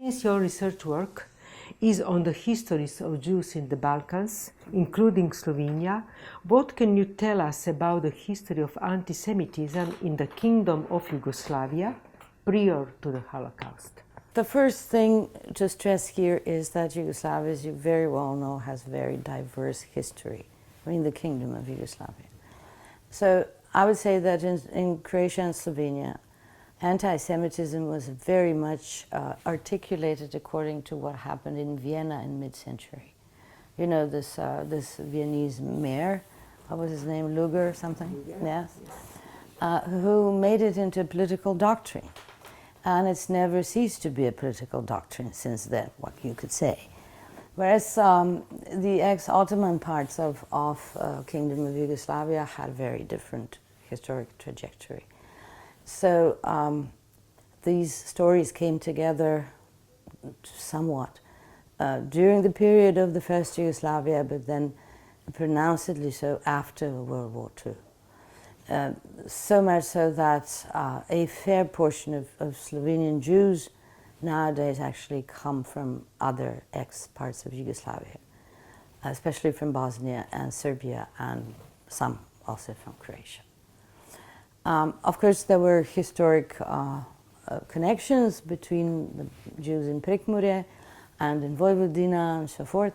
Since your research work is on the histories of Jews in the Balkans, including Slovenia, what can you tell us about the history of anti-Semitism in the Kingdom of Yugoslavia prior to the Holocaust? The first thing to stress here is that Yugoslavia, as you very well know, has very diverse history. I mean, the Kingdom of Yugoslavia. So I would say that in Croatia and Slovenia, anti-Semitism was very much articulated according to what happened in Vienna in mid-century. You know, this Viennese mayor, what was his name, Luger or something? Luger. Yes. Who made it into a political doctrine. And it's never ceased to be a political doctrine since then, what you could say. Whereas the ex-Ottoman parts of Kingdom of Yugoslavia had very different historic trajectory. So these stories came together somewhat during the period of the First Yugoslavia, but then pronouncedly so after World War II. So much so that a fair portion of Slovenian Jews nowadays actually come from other ex-parts of Yugoslavia, especially from Bosnia and Serbia, and some also from Croatia. Of course, there were historic connections between the Jews in Prekmurje and in Vojvodina and so forth.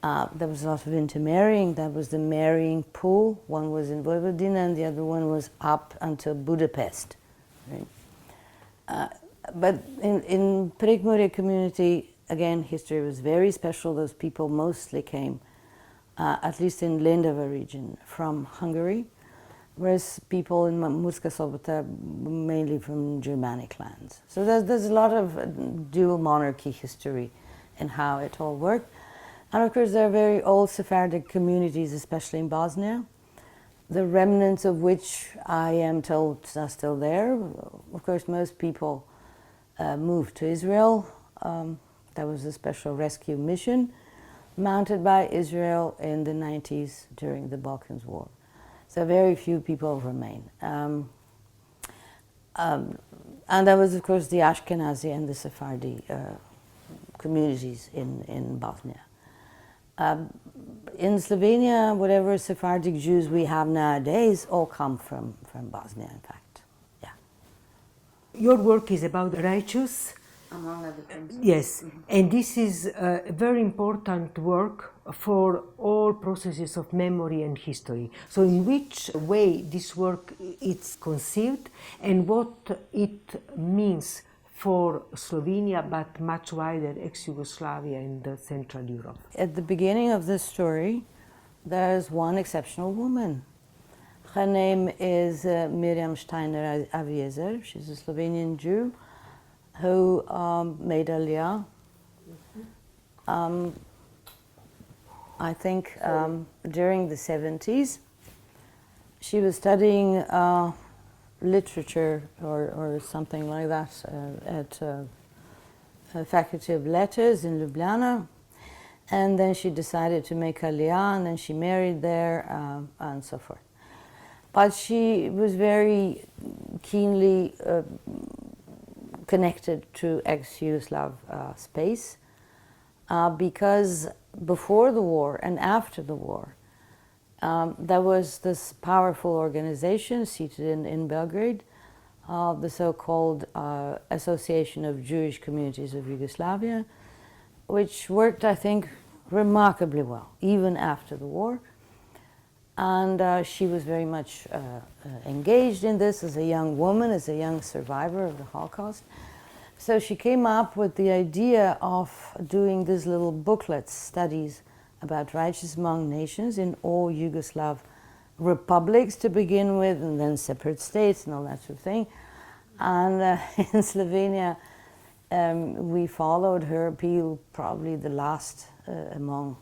There was a lot of intermarrying. That was the marrying pool. One was in Vojvodina and the other one was up until Budapest. Right? But in Prekmurje community, again, history was very special. Those people mostly came, at least in Lendava region, from Hungary, whereas people in Murska Sobota mainly from Germanic lands. So there's a lot of dual monarchy history in how it all worked. And of course there are very old Sephardic communities, especially in Bosnia, the remnants of which I am told are still there. Of course most people moved to Israel. There was a special rescue mission mounted by Israel in the 90s during the Balkans War. So very few people remain. And there was, of course, the Ashkenazi and the Sephardi communities in Bosnia. In Slovenia, whatever Sephardic Jews we have nowadays all come from Bosnia, in fact. Yeah. Your work is about righteous. Among other things. Yes, and this is a very important work for all processes of memory and history. So in which way this work is conceived and what it means for Slovenia, but much wider ex-Yugoslavia and Central Europe. At the beginning of this story, there's one exceptional woman. Her name is Miriam Steiner Aviezer. She's a Slovenian Jew who made Aliyah. I think during the 70s. She was studying literature or something like that at Faculty of Letters in Ljubljana, and then she decided to make Aliyah, and then she married there and so forth. But she was very keenly connected to ex-Yugoslav space because before the war and after the war there was this powerful organization seated in Belgrade, the so-called Association of Jewish Communities of Yugoslavia, which worked, I think, remarkably well, even after the war. And she was very much engaged in this as a young woman, as a young survivor of the Holocaust. So she came up with the idea of doing these little booklets, studies about righteous among nations in all Yugoslav republics to begin with, and then separate states and all that sort of thing. And in Slovenia, we followed her appeal, probably the last among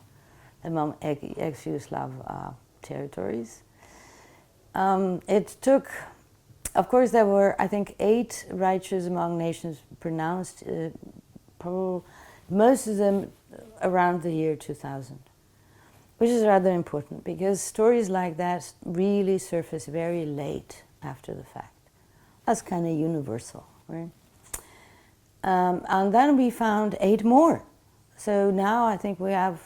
ex-Yugoslav territories. It took, of course, there were, I think, 8 righteous among nations pronounced, probably most of them around the year 2000, which is rather important because stories like that really surface very late after the fact. That's kind of universal, right? And then we found 8 more. So now I think we have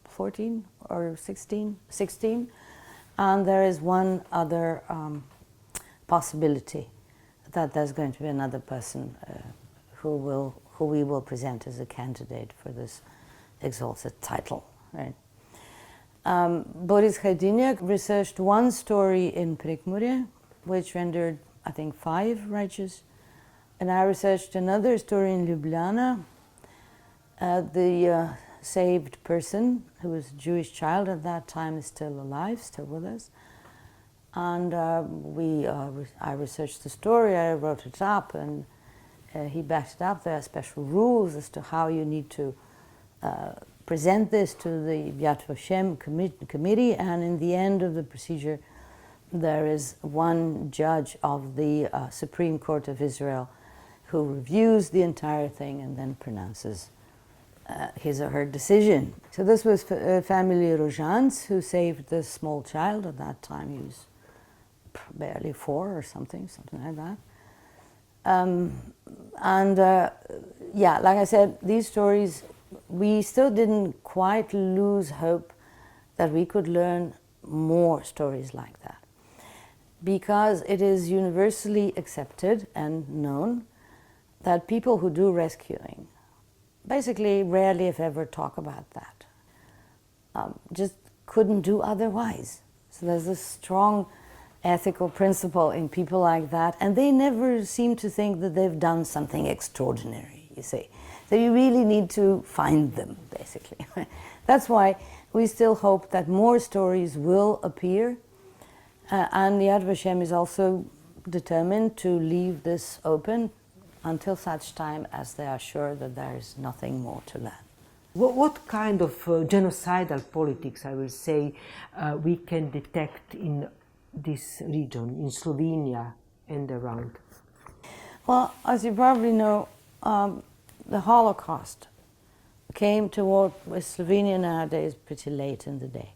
14 or 16. And there is one other possibility that there's going to be another person who we will present as a candidate for this exalted title. Right? Boris Hajdinjak researched one story in Prekmurje, which rendered, I think, 5 righteous. And I researched another story in Ljubljana. The saved person, who was a Jewish child at that time, is still alive, still with us. And I researched the story, I wrote it up, and he backed it up. There are special rules as to how you need to present this to the Yad Vashem committee, and in the end of the procedure, there is one judge of the Supreme Court of Israel who reviews the entire thing and then pronounces his or her decision. So this was family Rozhans, who saved this small child. At that time he was barely 4 or something like that. Yeah, like I said, these stories, we still didn't quite lose hope that we could learn more stories like that, because it is universally accepted and known that people who do rescuing basically rarely, if ever, talk about that. Just couldn't do otherwise. So there's a strong ethical principle in people like that, and they never seem to think that they've done something extraordinary, you see. So you really need to find them, basically. That's why we still hope that more stories will appear, and Yad Vashem is also determined to leave this open until such time as they are sure that there is nothing more to learn. What kind of genocidal politics, I will say, we can detect in this region, in Slovenia and around? Well, as you probably know, the Holocaust came to what was Slovenia nowadays pretty late in the day.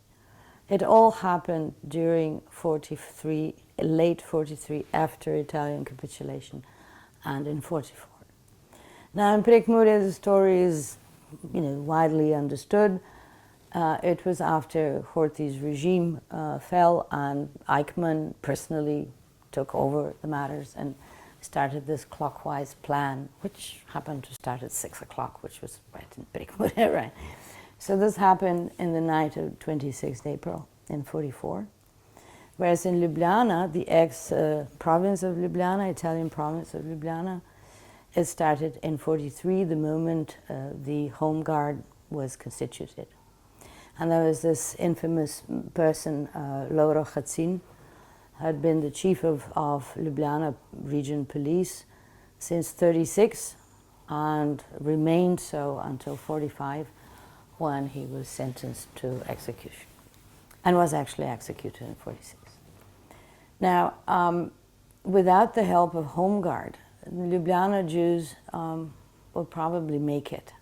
It all happened during 43, late 43, after Italian capitulation, and in 44. Now in Prekmurje the story is, widely understood. It was after Horthy's regime fell, and Eichmann personally took over the matters and started this clockwise plan, which happened to start at 6 o'clock, which was right in Prekmurje, right? So this happened in the night of 26th April in 44. Whereas in Ljubljana, the ex-province of Ljubljana, Italian province of Ljubljana, it started in 43, the moment the Home Guard was constituted. And there was this infamous person, Lovro Khatzin, had been the chief of Ljubljana region police since 36 and remained so until 45, when he was sentenced to execution and was actually executed in 46. Now, without the help of Home Guard, the Ljubljana Jews would probably make it.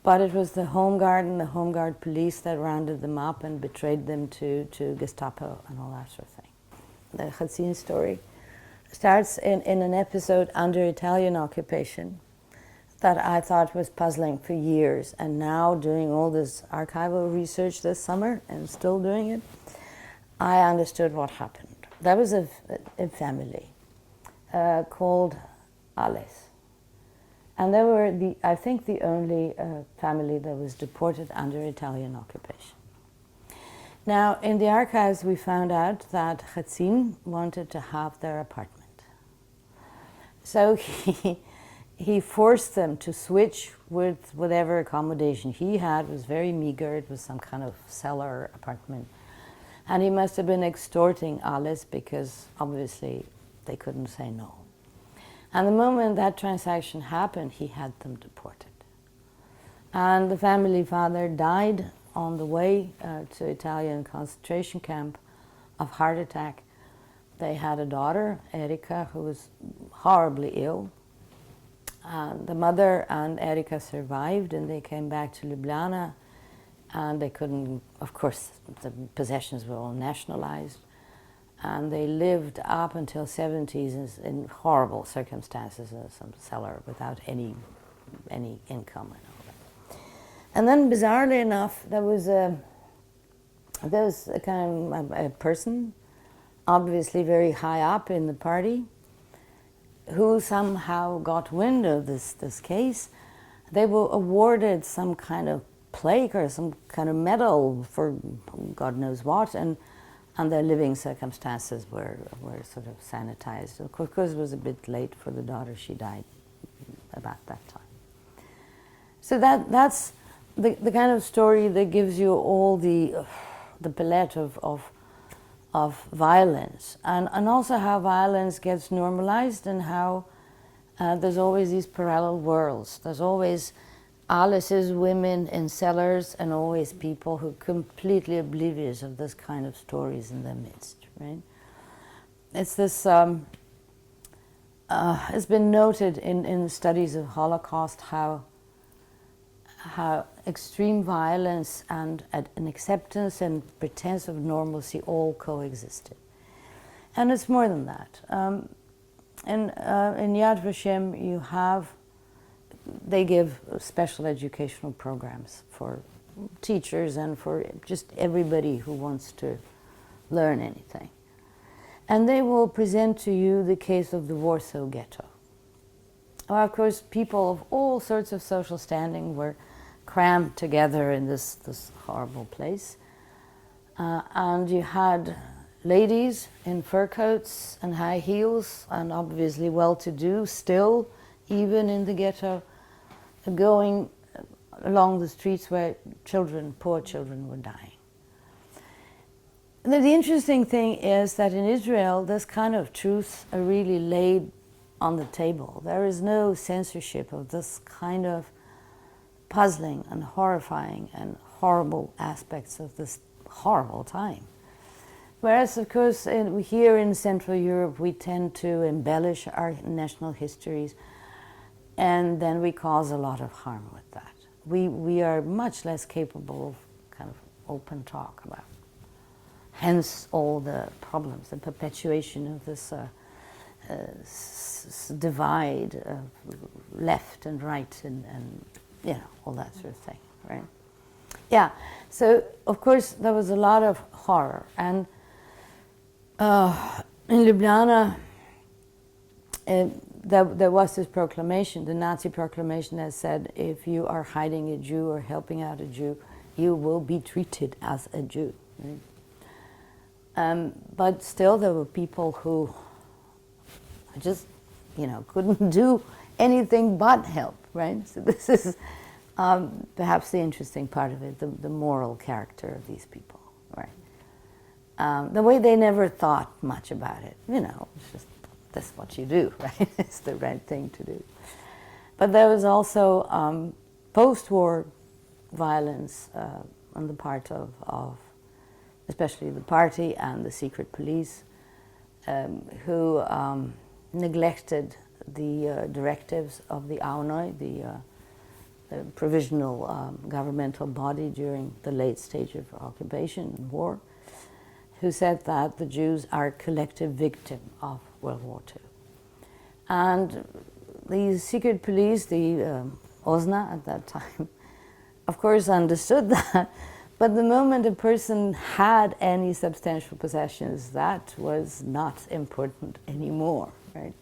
But it was the Home Guard and the Home Guard police that rounded them up and betrayed them to Gestapo and all that sort of thing. The Khatzin story starts in an episode under Italian occupation that I thought was puzzling for years, and now doing all this archival research this summer and still doing it, I understood what happened. There was a family called Ales, and they were I think the only family that was deported under Italian occupation. Now, in the archives we found out that Khatzin wanted to have their apartment. So he forced them to switch with whatever accommodation he had. It was very meager, it was some kind of cellar apartment. And he must have been extorting Alice, because obviously they couldn't say no. And the moment that transaction happened, he had them deported. And the family father died on the way to Italian concentration camp of heart attack. They had a daughter, Erika, who was horribly ill. The mother and Erika survived, and they came back to Ljubljana, and they couldn't, of course, the possessions were all nationalized, and they lived up until 70s in horrible circumstances in some cellar without any income and all that. And then, bizarrely enough, there was a kind of a person, obviously very high up in the party, who somehow got wind of this case. They were awarded some kind of plaque or some kind of medal for God knows what, and their living circumstances were sort of sanitized. Of course, it was a bit late for the daughter. She died about that time. So that's the kind of story that gives you all the palette of violence, and also how violence gets normalized, and how there's always these parallel worlds. There's always Alice's women in cellars, and always people who are completely oblivious of this kind of stories in their midst, right? It's this, it's been noted in studies of Holocaust how extreme violence and an acceptance and pretense of normalcy all coexisted. And it's more than that. In Yad Vashem, you have, they give special educational programs for teachers and for just everybody who wants to learn anything. And they will present to you the case of the Warsaw Ghetto. Well, of course, people of all sorts of social standing were crammed together in this horrible place. And you had ladies in fur coats and high heels, and obviously well-to-do still, even in the ghetto, going along the streets where poor children were dying. The interesting thing is that in Israel, this kind of truths are really laid on the table. There is no censorship of this kind of puzzling and horrifying and horrible aspects of this horrible time. Whereas, of course, here in Central Europe, we tend to embellish our national histories, and then we cause a lot of harm with that. We are much less capable of kind of open talk about. Hence all the problems, the perpetuation of this divide of left and right, and all that sort of thing, right? Yeah, so of course there was a lot of horror, and in Ljubljana there was this proclamation, the Nazi proclamation, that said, if you are hiding a Jew or helping out a Jew, you will be treated as a Jew, right? But still there were people who just, couldn't do anything but help, right? So this is perhaps the interesting part of it, the moral character of these people, right? The way they never thought much about it, it's just, that's what you do, right? It's the right thing to do. But there was also post-war violence on the part of especially the party and the secret police, who neglected the directives of the AUNOI, the provisional governmental body during the late stage of occupation and war, who said that the Jews are a collective victim of World War II. And the secret police, the OSNA at that time, of course understood that, but the moment a person had any substantial possessions, that was not important anymore, right?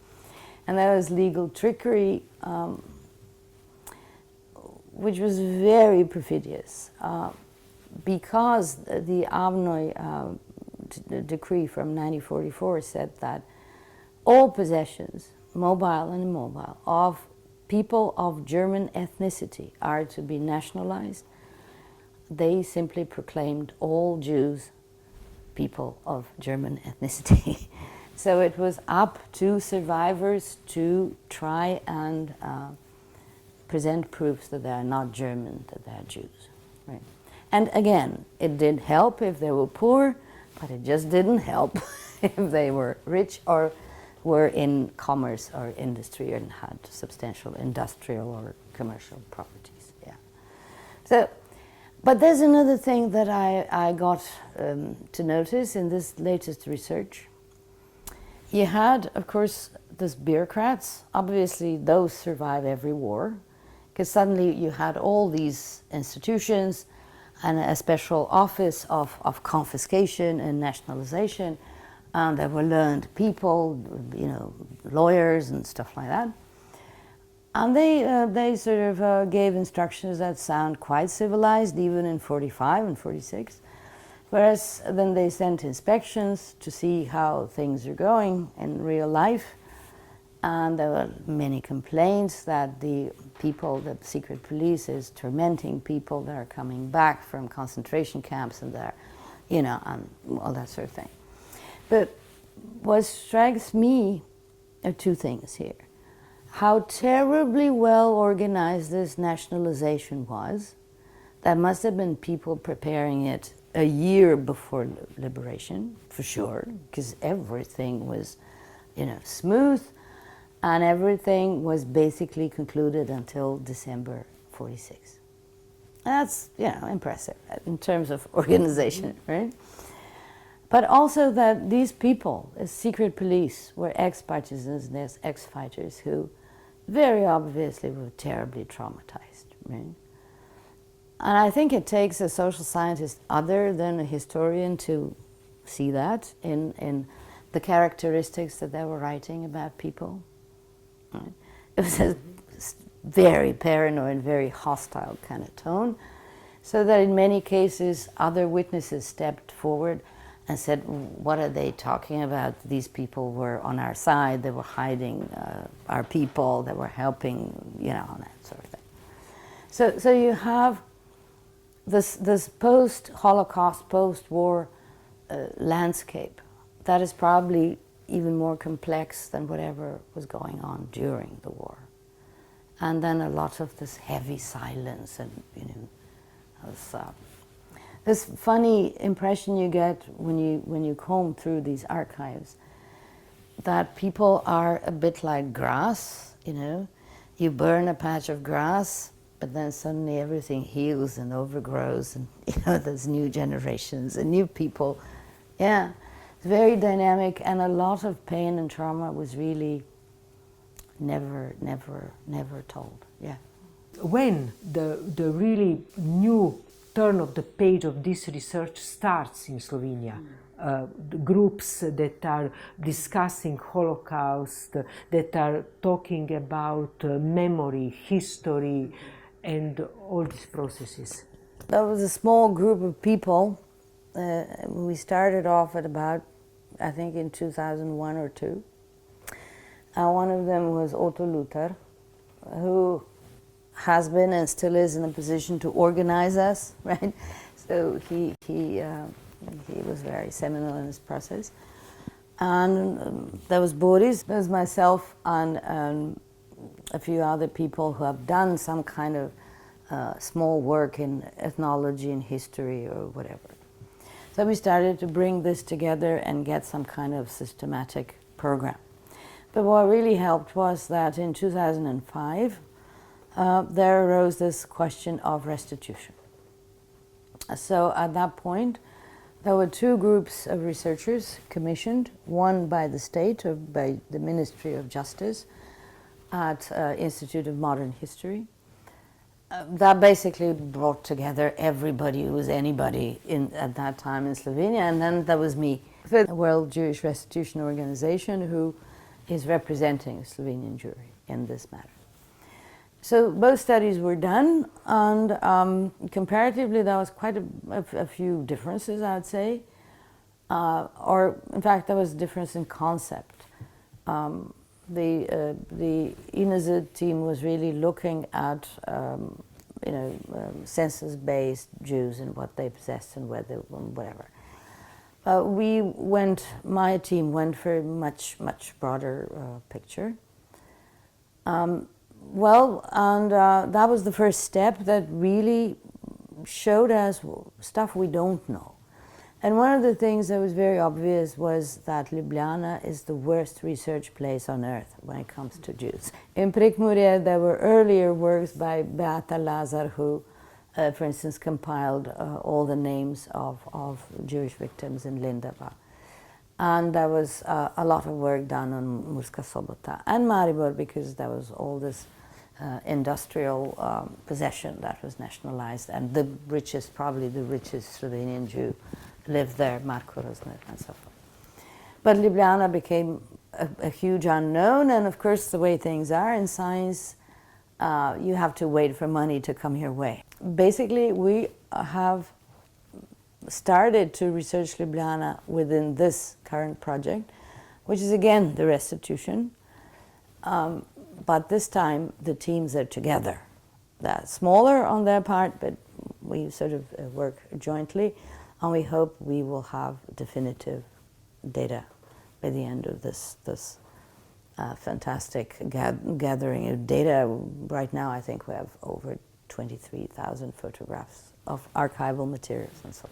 And that was legal trickery, which was very perfidious, because the AUNOI decree from 1944 said that all possessions, mobile and immobile, of people of German ethnicity are to be nationalized. They simply proclaimed all Jews people of German ethnicity. So it was up to survivors to try and present proofs that they are not German, that they are Jews. Right? And again, it did help if they were poor, but it just didn't help if they were rich or were in commerce or industry and had substantial industrial or commercial properties. Yeah. So But there's another thing that I got to notice in this latest research. You had, of course, these bureaucrats. Obviously, those survive every war, because suddenly you had all these institutions and a special office of confiscation and nationalization, and there were learned people, you know, lawyers and stuff like that. And they sort of gave instructions that sound quite civilized, even in 45 and 46. Whereas then they sent inspections to see how things are going in real life. And there were many complaints that the people, the secret police is tormenting people that are coming back from concentration camps and they're, you know, and all that sort of thing. But what strikes me are two things here. How terribly well organized this nationalization was. There must have been people preparing it a year before liberation, for sure, because everything was, you know, smooth, and everything was basically concluded until December 46. That's, you know, impressive in terms of organization, right? But also that these people, the secret police, were ex-partisans and ex-fighters who very obviously were terribly traumatized, right? And I think it takes a social scientist other than a historian to see that in the characteristics that they were writing about people. Right? It was a very paranoid, very hostile kind of tone, so that in many cases other witnesses stepped forward and said, what are they talking about? These people were on our side, they were hiding our people, they were helping, you know, that sort of thing. So you have this post-Holocaust, post-war landscape that is probably even more complex than whatever was going on during the war. And then a lot of this heavy silence and, you know, this funny impression you get when you comb through these archives, that people are a bit like grass, you know. You burn a patch of grass, but then suddenly everything heals and overgrows, and, you know, there's new generations and new people. Yeah, it's very dynamic, and a lot of pain and trauma was really never told. Yeah. When the really new turn of the page of this research starts in Slovenia, the groups that are discussing Holocaust, that are talking about memory, history, and all these processes. That was a small group of people. We started off at about, I think, in 2001 or 2. One of them was Otto Luther, who has been and still is in a position to organize us, right? So he was very seminal in this process. And there was Boris, there was myself, and a few other people who have done some kind of small work in ethnology and history or whatever. So we started to bring this together and get some kind of systematic program. But what really helped was that in 2005, there arose this question of restitution. So at that point, there were 2 groups of researchers commissioned, one by the state, or by the Ministry of Justice at Institute of Modern History. That basically brought together everybody who was anybody at that time in Slovenia, and then there was me, the World Jewish Restitution Organization, who is representing the Slovenian Jewry in this matter. So both studies were done, and comparatively there was quite a few differences, I would say. Or in fact there was a difference in concept. The INAZ team was really looking at census-based Jews and what they possessed and where they, whatever. My team went for a much broader picture. That was the first step that really showed us stuff we don't know. And one of the things that was very obvious was that Ljubljana is the worst research place on earth when it comes to Jews. In Prekmurje, there were earlier works by Beata Lazar, who for instance, compiled all the names of Jewish victims in Lendava. And there was a lot of work done on Murska Sobota and Maribor, because there was all this industrial possession that was nationalized, and the richest, probably the richest Slovenian Jew lived there, Marko Rozner, and so forth. But Ljubljana became a huge unknown, and of course the way things are in science, you have to wait for money to come your way. Basically, we have started to research Ljubljana within this current project, which is again the restitution, but this time the teams are together. They're smaller on their part, but we sort of work jointly, and we hope we will have definitive data by the end of this fantastic gathering of data. Right now I think we have over 23,000 photographs of archival materials and so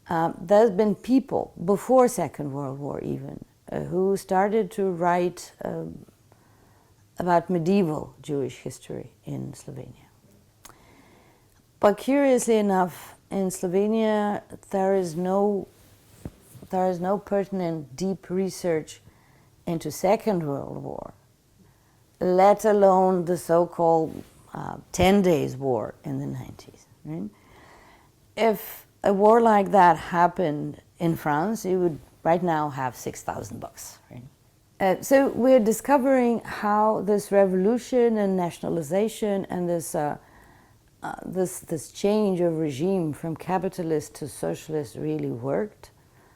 on. There's been people before Second World War even who started to write about medieval Jewish history in Slovenia. But curiously enough, in Slovenia there is no pertinent deep research into Second World War, let alone the so-called 10 Days War in the 90s. Right? If a war like that happened in France, it would right now have 6,000 books. Right? So we're discovering how this revolution and nationalization and this change of regime from capitalist to socialist really worked,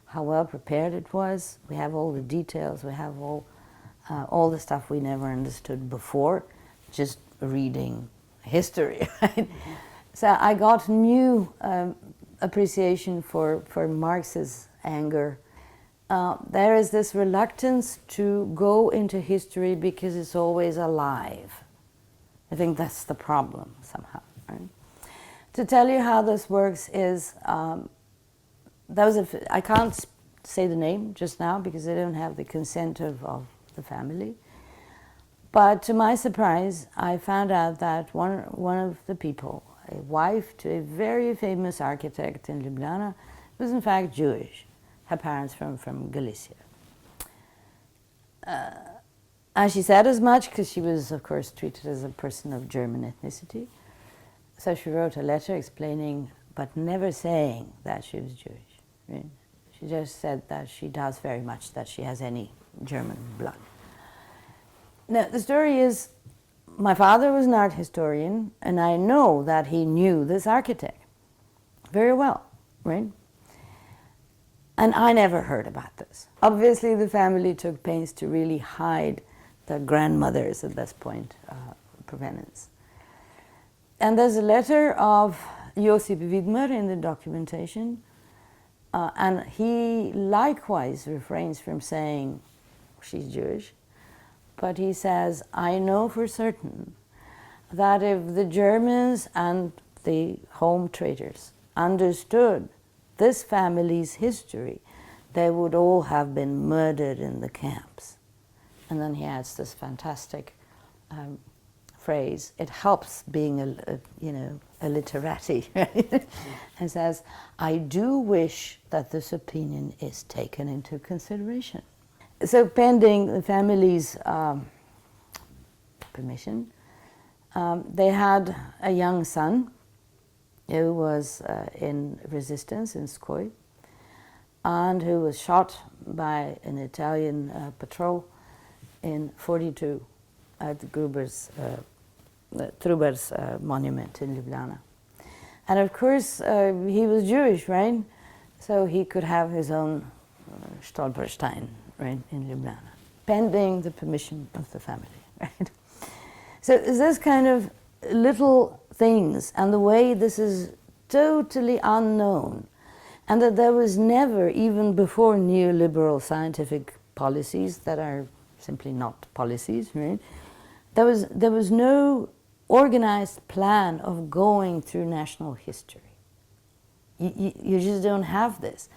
how well prepared it was. We have all the details, we have all the stuff we never understood before, just reading history. Right? Mm-hmm. So I got new appreciation for Marx's anger. There is this reluctance to go into history because it's always alive. I think that's the problem somehow. Right? To tell you how this works is, I can't say the name just now because I don't have the consent of the family. But to my surprise, I found out that one of the people, a wife to a very famous architect in Ljubljana, was in fact Jewish. Her parents from Galicia. And she said as much because she was, of course, treated as a person of German ethnicity. So she wrote a letter explaining, but never saying that she was Jewish. Right? She just said that she doubts very much that she has any German blood. Now, the story is, my father was an art historian, and I know that he knew this architect very well, right? And I never heard about this. Obviously, the family took pains to really hide the grandmother's, at this point, provenance. And there's a letter of Josip Vidmar in the documentation, and he likewise refrains from saying she's Jewish, but he says, I know for certain that if the Germans and the home traders understood this family's history, they would all have been murdered in the camps. And then he adds this fantastic phrase, it helps being a literati, right? And says, I do wish that this opinion is taken into consideration. So pending the family's permission, they had a young son who was in resistance in Skoj, and who was shot by an Italian patrol in 42 at the Truber's monument in Ljubljana. And of course, he was Jewish, right? So he could have his own Stolperstein, right, in Ljubljana, pending the permission of the family, right? So it's this kind of little things, and the way this is totally unknown, and that there was never, even before neoliberal scientific policies that are simply not policies, right? There was no organized plan of going through national history. You just don't have this.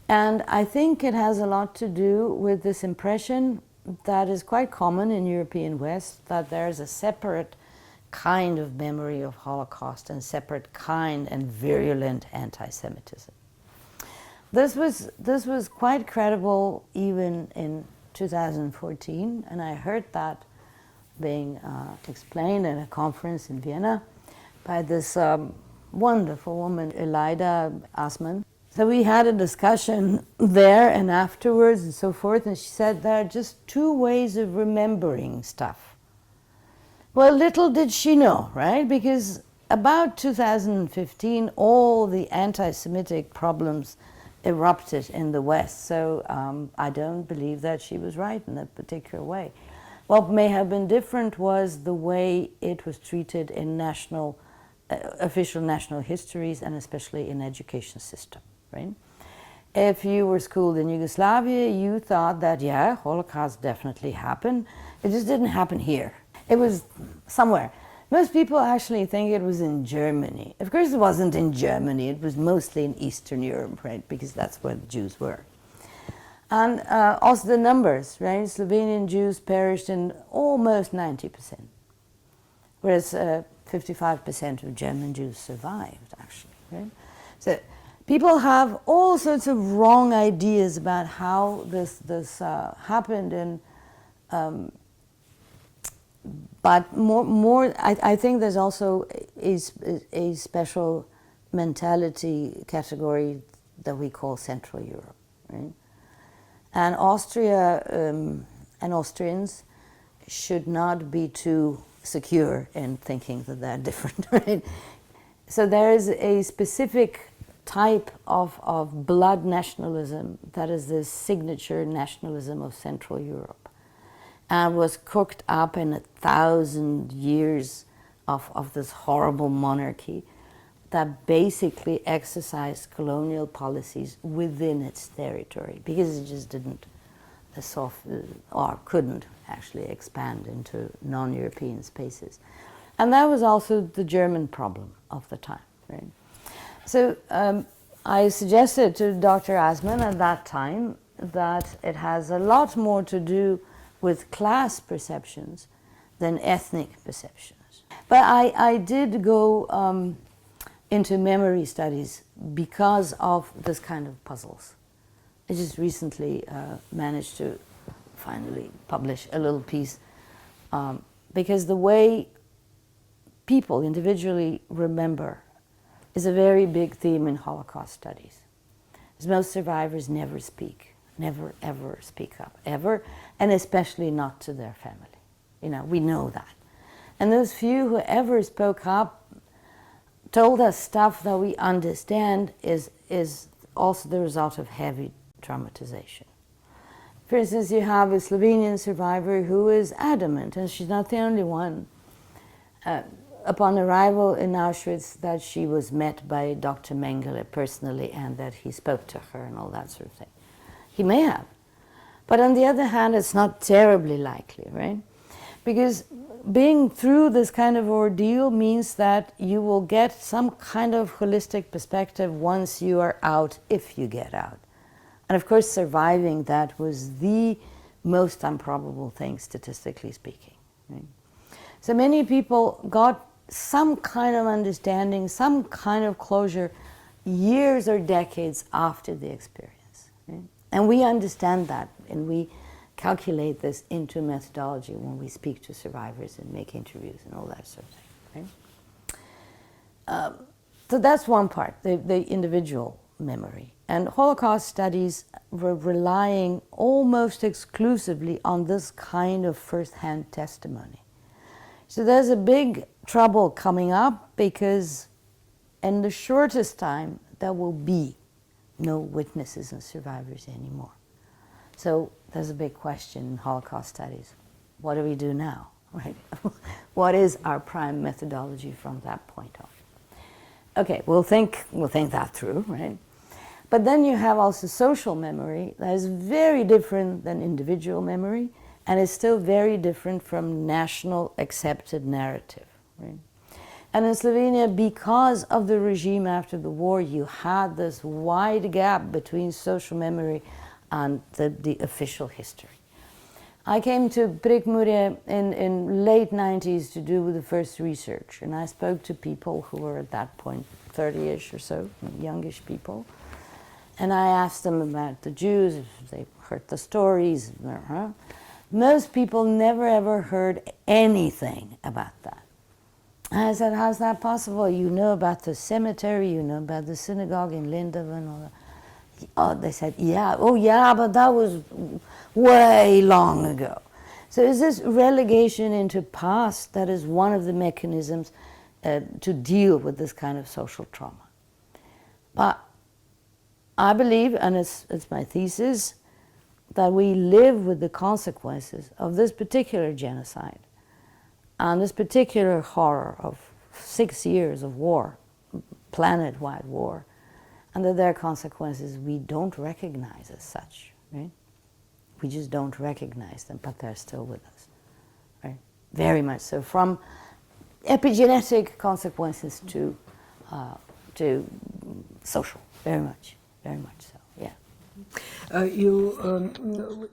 And I think it has a lot to do with this impression that is quite common in European West, that there's a separate kind of memory of Holocaust and separate kind and virulent anti-Semitism. This was quite credible even in 2014, and I heard that being explained at a conference in Vienna by this wonderful woman, Elida Asman. So we had a discussion there and afterwards and so forth, and she said there are just two ways of remembering stuff. Well, little did she know, right? Because about 2015, all the anti-Semitic problems erupted in the West. So I don't believe that she was right in that particular way. What may have been different was the way it was treated in national, official national histories, and especially in education system, right? If you were schooled in Yugoslavia, you thought that, yeah, Holocaust definitely happened. It just didn't happen here. It was somewhere. Most people actually think it was in Germany. Of course it wasn't in Germany, it was mostly in Eastern Europe, right? Because that's where the Jews were. And also the numbers, right? Slovenian Jews perished in almost 90%, whereas 55% of German Jews survived, actually, right? So people have all sorts of wrong ideas about how this happened, and but I think there's also a special mentality category that we call Central Europe, right? And Austria and Austrians should not be too secure in thinking that they're different, right? So there is a specific type of blood nationalism that is the signature nationalism of Central Europe, and was cooked up in 1,000 years of this horrible monarchy that basically exercised colonial policies within its territory, because it just didn't or couldn't actually expand into non-European spaces. And that was also the German problem of the time, right? So I suggested to Dr. Asman at that time that it has a lot more to do with class perceptions than ethnic perceptions. But I did go into memory studies because of this kind of puzzles. I just recently managed to finally publish a little piece because the way people individually remember is a very big theme in Holocaust studies. As most survivors never speak, never ever speak up, ever, and especially not to their family. You know, we know that. And those few who ever spoke up told us stuff that we understand is also the result of heavy traumatization. For instance, you have a Slovenian survivor who is adamant, and she's not the only one, upon arrival in Auschwitz, that she was met by Dr. Mengele personally and that he spoke to her and all that sort of thing. He may have. But on the other hand, it's not terribly likely, right? Because being through this kind of ordeal means that you will get some kind of holistic perspective once you are out, if you get out. And of course, surviving that was the most improbable thing, statistically speaking, right? So many people got some kind of understanding, some kind of closure years or decades after the experience, right? And we understand that, and we calculate this into methodology when we speak to survivors and make interviews and all that sort of thing, right? So that's one part, the individual memory. And Holocaust studies were relying almost exclusively on this kind of first-hand testimony. So there's a big trouble coming up because in the shortest time there will be no witnesses and survivors anymore. So there's a big question in Holocaust studies. What do we do now, right? What is our prime methodology from that point on? Okay, we'll think that through, right? But then you have also social memory that is very different than individual memory, and is still very different from national accepted narrative, right? And in Slovenia, because of the regime after the war, you had this wide gap between social memory and the official history. I came to Prekmurje in late 90s to do the first research, and I spoke to people who were at that point 30-ish or so, youngish people, and I asked them about the Jews, if they heard the stories. Most people never ever heard anything about that. And I said, how's that possible? You know about the cemetery, you know about the synagogue in Lindau and all that. Oh, they said, yeah, oh yeah, but that was way long ago. So is this relegation into past that is one of the mechanisms to deal with this kind of social trauma? But I believe, and it's my thesis, that we live with the consequences of this particular genocide and this particular horror of 6 years of war, planet-wide war, and that there are consequences we don't recognize as such, right? We just don't recognize them, but they're still with us, right? Very much so, from epigenetic consequences to social, very much so, yeah.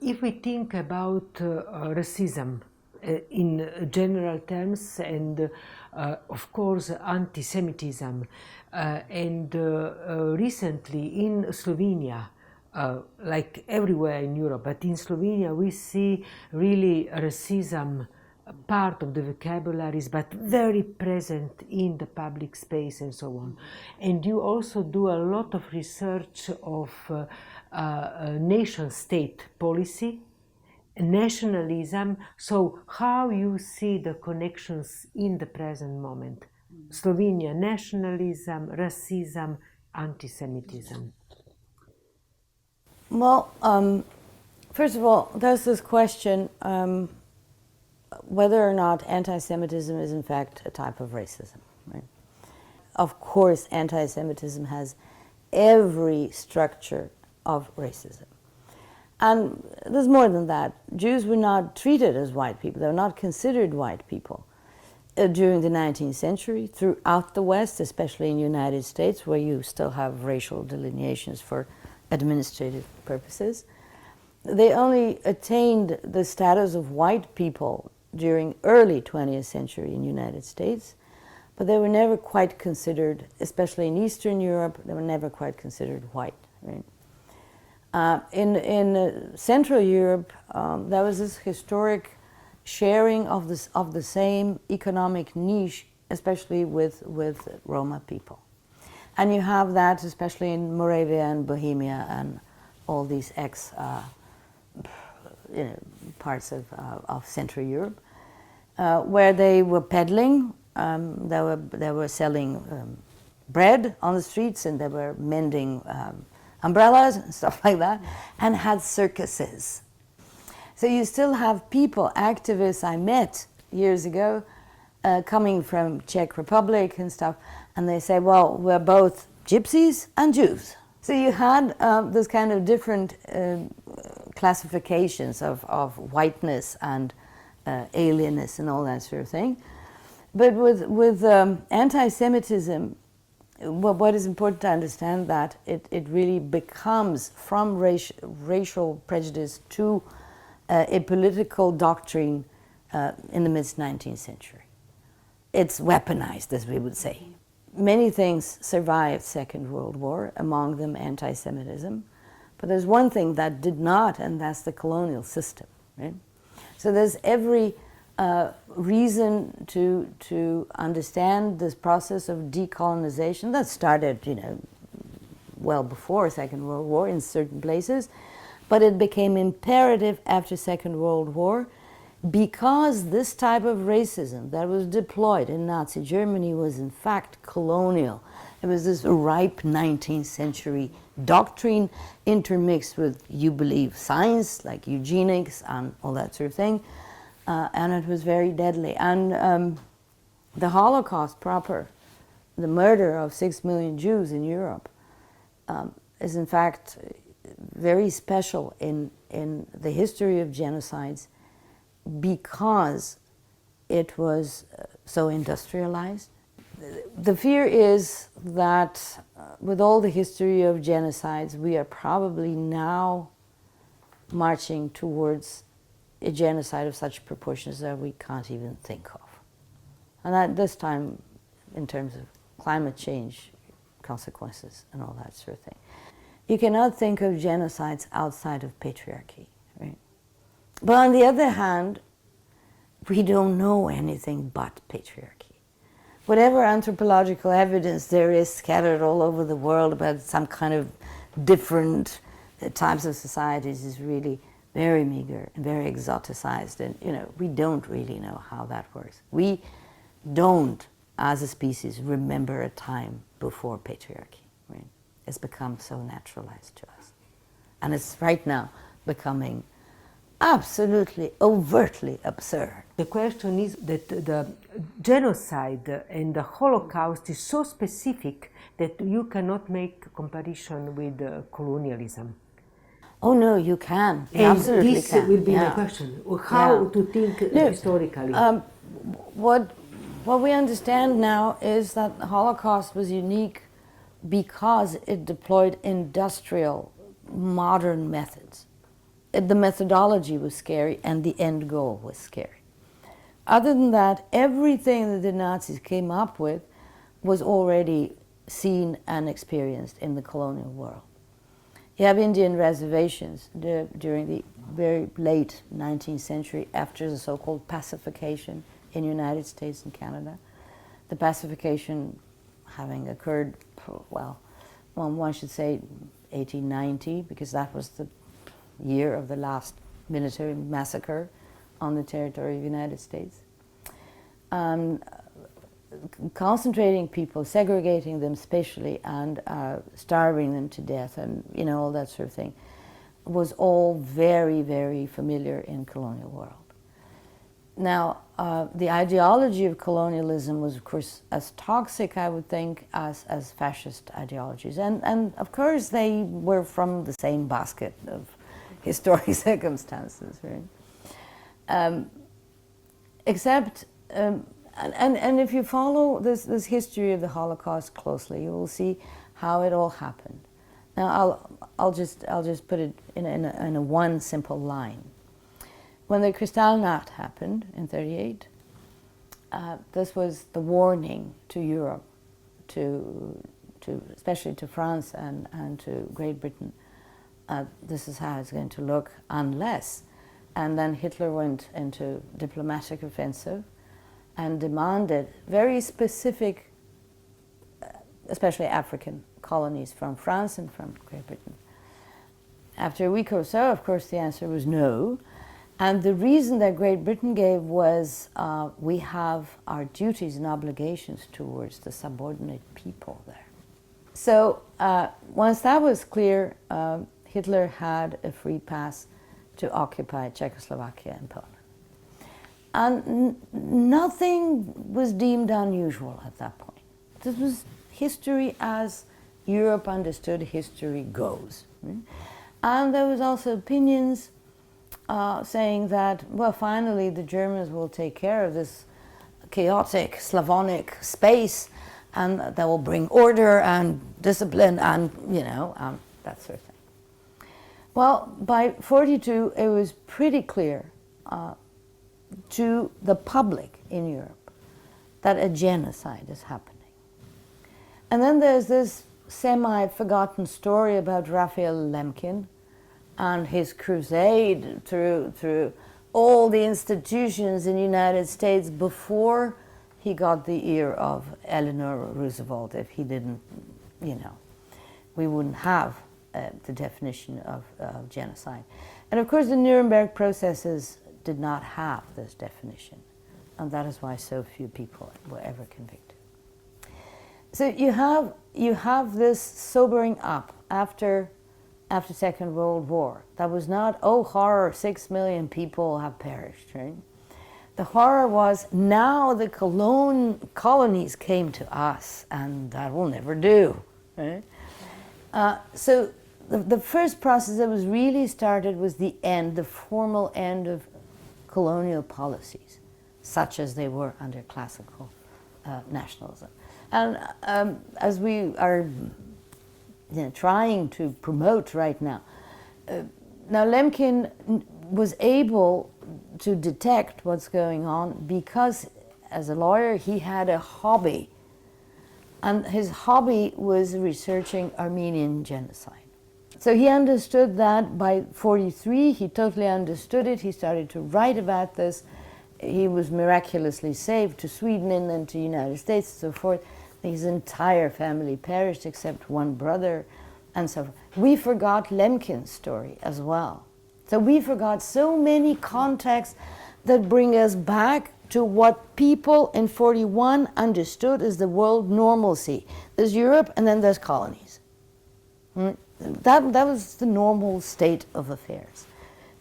If we think about racism in general terms, and of course anti-Semitism, and recently in Slovenia, like everywhere in Europe, but in Slovenia we see really racism part of the vocabularies, but very present in the public space and so on. And you also do a lot of research of nation-state policy, nationalism, so how you see the connections in the present moment. Slovenia, nationalism, racism, anti-Semitism. Well, first of all, there's this question whether or not anti-Semitism is in fact a type of racism, right? Of course, anti-Semitism has every structure of racism. And there's more than that. Jews were not treated as white people. They were not considered white people during the 19th century throughout the West, especially in the United States, where you still have racial delineations for administrative purposes. They only attained the status of white people during early 20th century in the United States, but they were never quite considered, especially in Eastern Europe, they were never quite considered white, right? In Central Europe, there was this historic sharing of the same economic niche, especially with Roma people. And you have that especially in Moravia and Bohemia and all these parts of Central Europe, where they were peddling, they were selling bread on the streets, and they were mending umbrellas and stuff like that, and had circuses. So you still have people, activists I met years ago, coming from Czech Republic and stuff, and they say, well, we're both gypsies and Jews. So you had this kind of different classifications of whiteness and alienness and all that sort of thing. But with anti-Semitism, what is important to understand that it really becomes from racial prejudice to a political doctrine in the mid-19th century. It's weaponized, as we would say. Many things survived Second World War, among them anti-Semitism, but there's one thing that did not, and that's the colonial system, right? So there's every reason to understand this process of decolonization that started, well before Second World War in certain places, but it became imperative after Second World War because this type of racism that was deployed in Nazi Germany was in fact colonial. It was this ripe 19th century doctrine intermixed with, you believe, science like eugenics and all that sort of thing. And it was very deadly. And the Holocaust proper, the murder of 6 million Jews in Europe, is in fact very special in the history of genocides because it was so industrialized. The fear is that with all the history of genocides, we are probably now marching towards a genocide of such proportions that we can't even think of. And at this time, in terms of climate change consequences and all that sort of thing, you cannot think of genocides outside of patriarchy, right? But on the other hand, we don't know anything but patriarchy. Whatever anthropological evidence there is scattered all over the world about some kind of different types of societies is really very meager and very exoticized, and we don't really know how that works. We don't, as a species, remember a time before patriarchy. Right? It's become so naturalized to us, and it's right now becoming absolutely, overtly absurd. The question is that the genocide and the Holocaust is so specific that you cannot make comparison with colonialism. Oh no, you can. You and absolutely this can. will be my question. How to think historically? What we understand now is that the Holocaust was unique because it deployed industrial, modern methods. The methodology was scary and the end goal was scary. Other than that, everything that the Nazis came up with was already seen and experienced in the colonial world. You have Indian reservations during the very late 19th century after the so-called pacification in the United States and Canada. The pacification having occurred, well, one should say 1890, because that was the year of the last military massacre on the territory of the United States. Concentrating people, segregating them spatially, and starving them to death, and all that sort of thing, was all very, very familiar in colonial world. Now, the ideology of colonialism was, of course, as toxic, I would think, as fascist ideologies, and of course they were from the same basket of historic circumstances, right? Except. And if you follow this history of the Holocaust closely, you will see how it all happened. Now, I'll just put it in a one simple line. When the Kristallnacht happened in '38, this was the warning to Europe, to especially to France and to Great Britain. This is how it's going to look unless. And then Hitler went into diplomatic offensive and demanded very specific, especially African colonies from France and from Great Britain. After a week or so, of course, the answer was no. And the reason that Great Britain gave was we have our duties and obligations towards the subordinate people there. So once that was clear, Hitler had a free pass to occupy Czechoslovakia and Poland. And nothing was deemed unusual at that point. This was history as Europe understood history goes. Right? And there was also opinions saying that, well, finally the Germans will take care of this chaotic Slavonic space, and that will bring order and discipline and, that sort of thing. Well, by '42, it was pretty clear to the public in Europe that a genocide is happening. And then there's this semi-forgotten story about Raphael Lemkin and his crusade through all the institutions in the United States before he got the ear of Eleanor Roosevelt. If he didn't, we wouldn't have the definition of genocide. And of course the Nuremberg processes did not have this definition, and that is why so few people were ever convicted. So you have this sobering up after Second World War. That was not, oh horror, 6 million people have perished, right? The horror was, now the colonies came to us, and that will never do, right? So the first process that was really started was the formal end of colonial policies, such as they were under classical nationalism. And as we are trying to promote right now, now Lemkin was able, to detect what's going on because, as a lawyer, he had a hobby. And his hobby was researching Armenian genocide. So he understood that by 43, he totally understood it. He started to write about this. He was miraculously saved to Sweden and then to the United States and so forth. His entire family perished except one brother and so forth. We forgot Lemkin's story as well. So we forgot so many contexts that bring us back to what people in 41 understood as the world normalcy. There's Europe and then there's colonies. That was the normal state of affairs.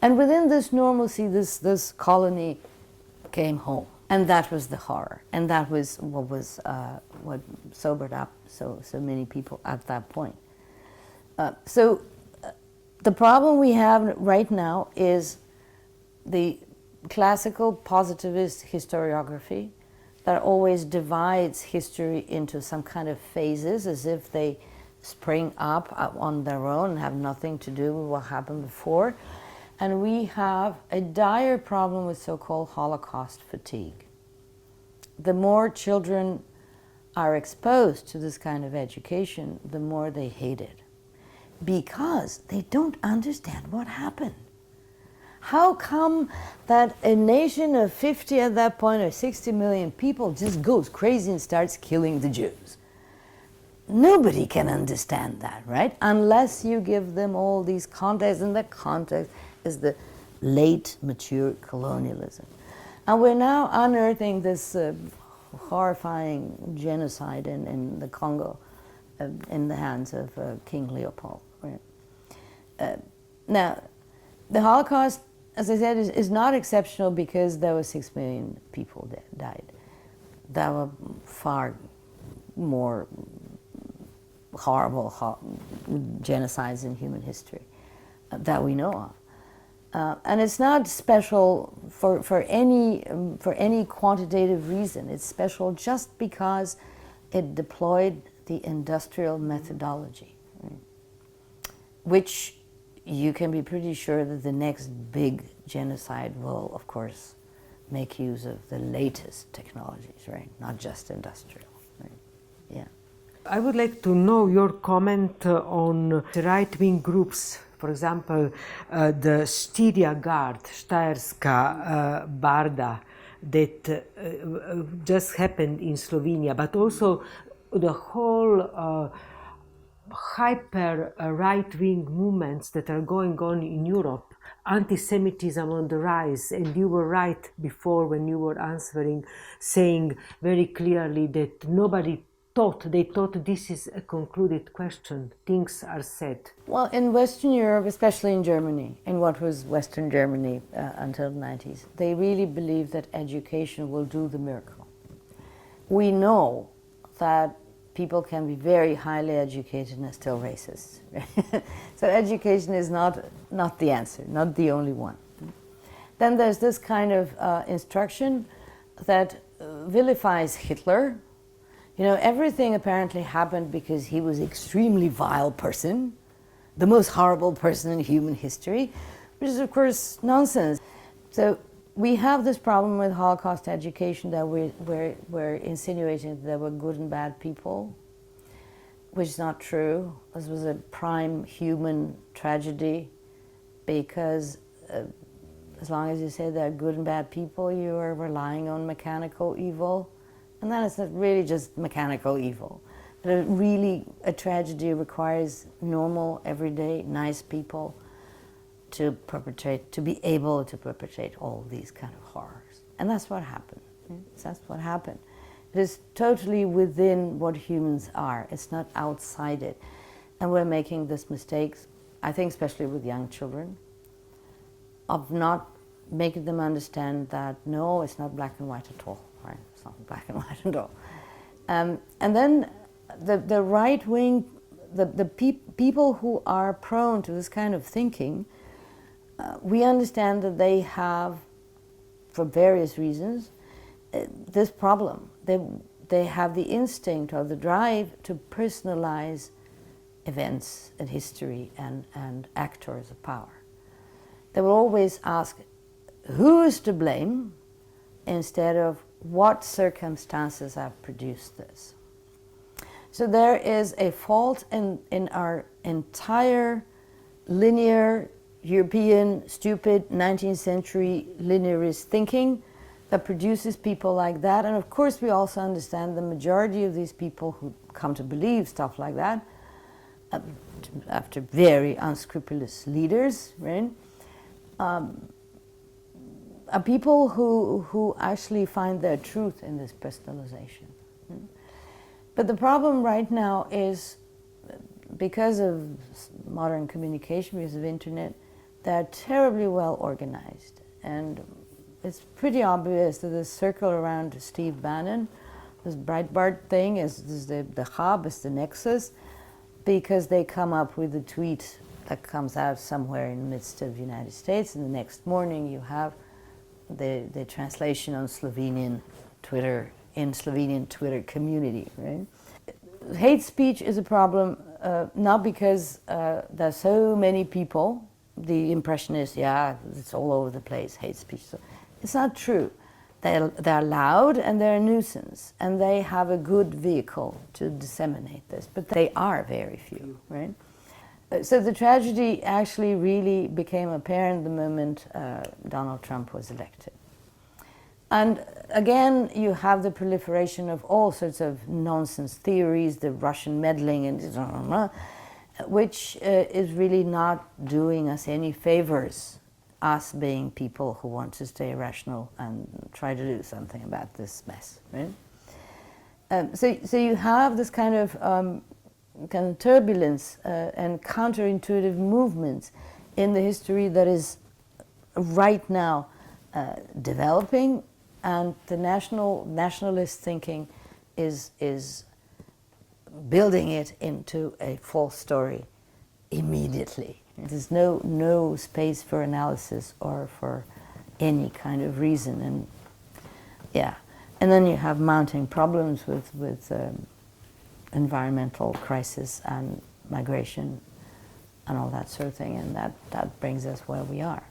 And within this normalcy, this colony came home. And that was the horror. And that was what sobered up so many people at that point. The problem we have right now is the classical positivist historiography that always divides history into some kind of phases as if they spring up on their own and have nothing to do with what happened before. And we have a dire problem with so-called Holocaust fatigue. The more children are exposed to this kind of education, the more they hate it, because they don't understand what happened. How come that a nation of 50 at that point, or 60 million people, just goes crazy and starts killing the Jews? Nobody can understand that, right? Unless you give them all these contexts, and the context is the late mature colonialism. And we're now unearthing this horrifying genocide in the Congo in the hands of King Leopold. Right? Now, the Holocaust, as I said, is not exceptional because there were 6 million people that died. There were far more horrible genocides in human history that we know of. And it's not special for any quantitative reason. It's special just because it deployed the industrial methodology, right? Which you can be pretty sure that the next big genocide will, of course, make use of the latest technologies, right? Not just industrial, right? Yeah. I would like to know your comment on the right-wing groups. For example, the Styria Guard, Štajerska Barda, that just happened in Slovenia, but also the whole hyper right-wing movements that are going on in Europe, anti-Semitism on the rise. And you were right before when you were answering, saying very clearly that they thought this is a concluded question. Things are said. Well, in Western Europe, especially in Germany, in what was Western Germany until the 90s, they really believe that education will do the miracle. We know that people can be very highly educated and still racist. So education is not the answer, not the only one. Then there's this kind of instruction that vilifies Hitler. You know, everything apparently happened because he was an extremely vile person, the most horrible person in human history, which is, of course, nonsense. So we have this problem with Holocaust education that we're insinuating that there were good and bad people, which is not true. This was a prime human tragedy because as long as you say there are good and bad people, you are relying on mechanical evil. And then it's not really just mechanical evil. But a tragedy requires normal, everyday, nice people to be able to perpetrate all these kind of horrors. And that's what happened. That's what happened. It is totally within what humans are. It's not outside it. And we're making this mistake, I think especially with young children, of not making them understand that, no, it's not black and white at all. Right? It's not black and white at all. And then the right wing, the people who are prone to this kind of thinking, we understand that they have, for various reasons, this problem. They have the instinct or the drive to personalize events and history and actors of power. They will always ask, who is to blame instead of what circumstances have produced this. So there is a fault in our entire linear, European, stupid 19th century linearist thinking that produces people like that. And of course we also understand the majority of these people who come to believe stuff like that after very unscrupulous leaders, right? Are people who actually find their truth in this personalization. But the problem right now is, because of modern communication, because of internet, they're terribly well organized. And it's pretty obvious that the circle around Steve Bannon, this Breitbart thing, is the hub, is the nexus, because they come up with a tweet that comes out somewhere in the midst of the United States, and the next morning you have the translation on Slovenian Twitter, in Slovenian Twitter community, right? Hate speech is a problem, not because there's so many people. The impression is, yeah, it's all over the place, hate speech. So it's not true. They're loud and they're a nuisance, and they have a good vehicle to disseminate this, but they are very few, right? So the tragedy actually really became apparent the moment Donald Trump was elected. And again, you have the proliferation of all sorts of nonsense theories, the Russian meddling, and which is really not doing us any favors, us being people who want to stay rational and try to do something about this mess, right? So you have this kind of turbulence and counterintuitive movements in the history that is right now developing, and the nationalist thinking is building it into a false story immediately. There's no space for analysis or for any kind of reason, and yeah, and then you have mounting problems with environmental crisis and migration and all that sort of thing, and that brings us where we are.